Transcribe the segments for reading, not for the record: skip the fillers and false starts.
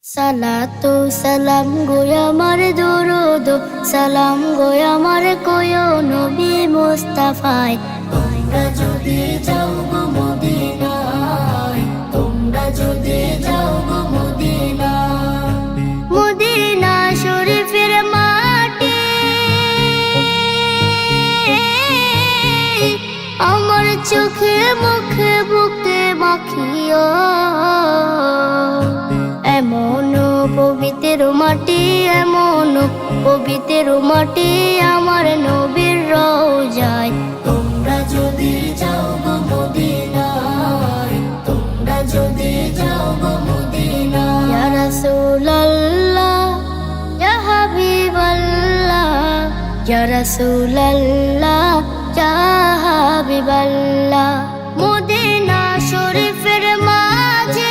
সালাতু সালাম গো আমার দরুদ সালাম গো আমার কোয় নবী মুস্তাফায়। তোমরা যদি যাও গো মদিনায়, তোমরা যদি যাও গো মদিনায়, মদিনা শরীফের মাটি আমার চোখে মুখে বুকে মাখিও। এমন পবিত্র মাটি, এমন পবিত্র মাটি আমার নবীর রওজায়। তোমরা যদি যাও গো মদিনায়, তোমরা যদি যাও গো মদিনায়। ইয়া রাসূলুল্লাহ ইয়া হাবিবাল্লাহ, ইয়া রাসূলুল্লাহ ইয়া হাবিবাল্লাহ। মদিনা শরীফের মাঝে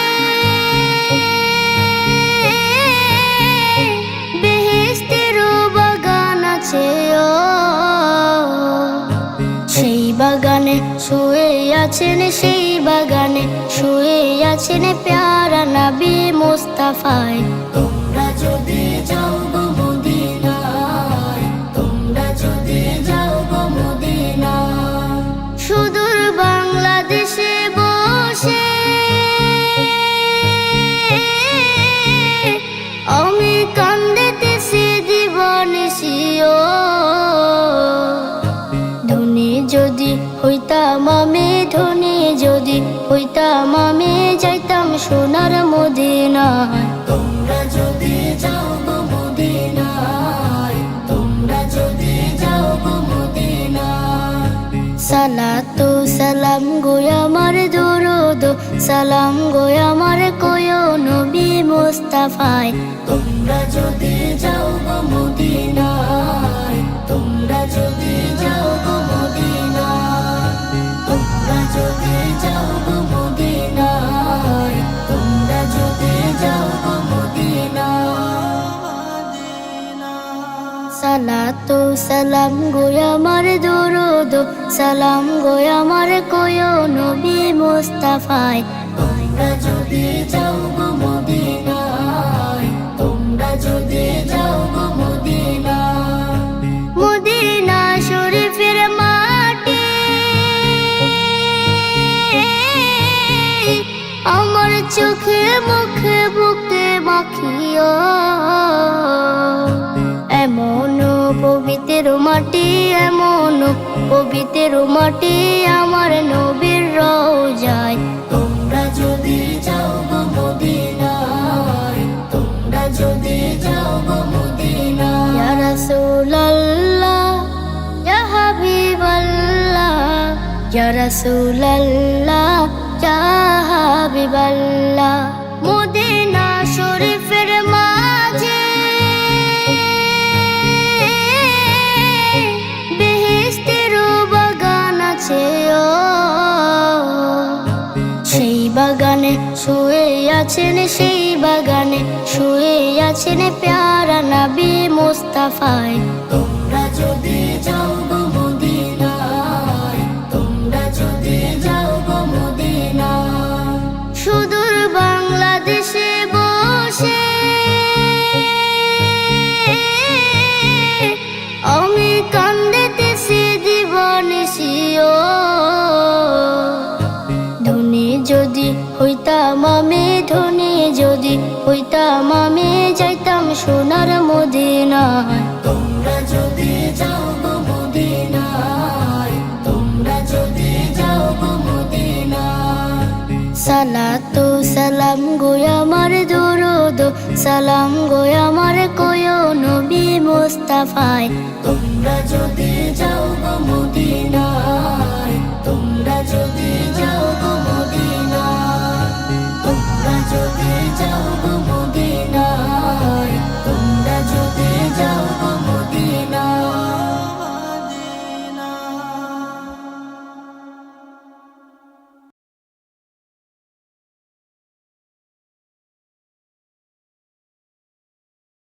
সেই বাগানে শুয়ে আছেন, সেই বাগানে শুয়ে আছেন প্যারা নবী মুস্তাফায়। তোমরা যদি যাও গো মদিনায়, তোমরা যদি যাও গো মদিনায়। সুদূর বাংলাদেশে বসে আমি কান্দিতেছি দিবানিশিও। যদি হইতাম আমি ধনী, যদি হইতাম আমি যাইতাম সোনার মদিনায়। তোমরা যদি যাও গো মদিনায়, তোমরা যদি যাও গো মদিনায়। সালাতু সালাম গো আমার দরুদ সালাম গো আমার কোয় নবী মুস্তাফায়। তোমরা যদি যাও গো মদিনায়, তোমরা যদি যাও গো মদিনায়, তোমরা যদি যাও গো মদিনায়, তোমরা যদি যাও গো মদিনায়। সালাতু সালাম গো আমার দরুদ সালাম গো আমার কোয় নবী মুস্তাফায়। তোমরা যদি যাও গো মদিনায়, তোমরা যদি যাও গো মদিনায়। মদিনা শরীফের মাটি আমার চোখে মুখে বুকে মাখিও। এমন পবিত্র মাটি, এমন পবিত্র মাটি আমার নবীর রওজায়। তোমরা যদি যাও গো মদিনায়, তোমরা যদি যাও গো মদিনায়। ইয়া রাসূলুল্লাহ ইয়া হাবিবাল্লাহ, ইয়া রাসূলুল্লাহ ইয়া হাবিবাল্লাহ। মদিনা শরীফের মাঝে বেহেশতের বাগান আছে সেই বাগানে শুয়ে আছেন, সেই বাগানে শুয়ে আছেন প্যারা নবী মুস্তাফায়। তোমরা যদি যাও গো মদিনায়, তোমরা যদি যাও গো মদিনায়। সুদূর বাংলাদেশে বসে আমি কান্দিতেছি দিবানিশিও। ধনী যদি হইতাম আমি, ধনী যদি হইতাম আমি যাইতাম সোনার মদিনায়। তোমরা যদি যাও গো মদিনায়, তোমরা যদি যাও গো মদিনায়। সালাতু সালাম গো আমার দরুদ সালাম গো আমার কোয় নবী মুস্তাফায়। তোমরা যদি যাও গো মদিনায়,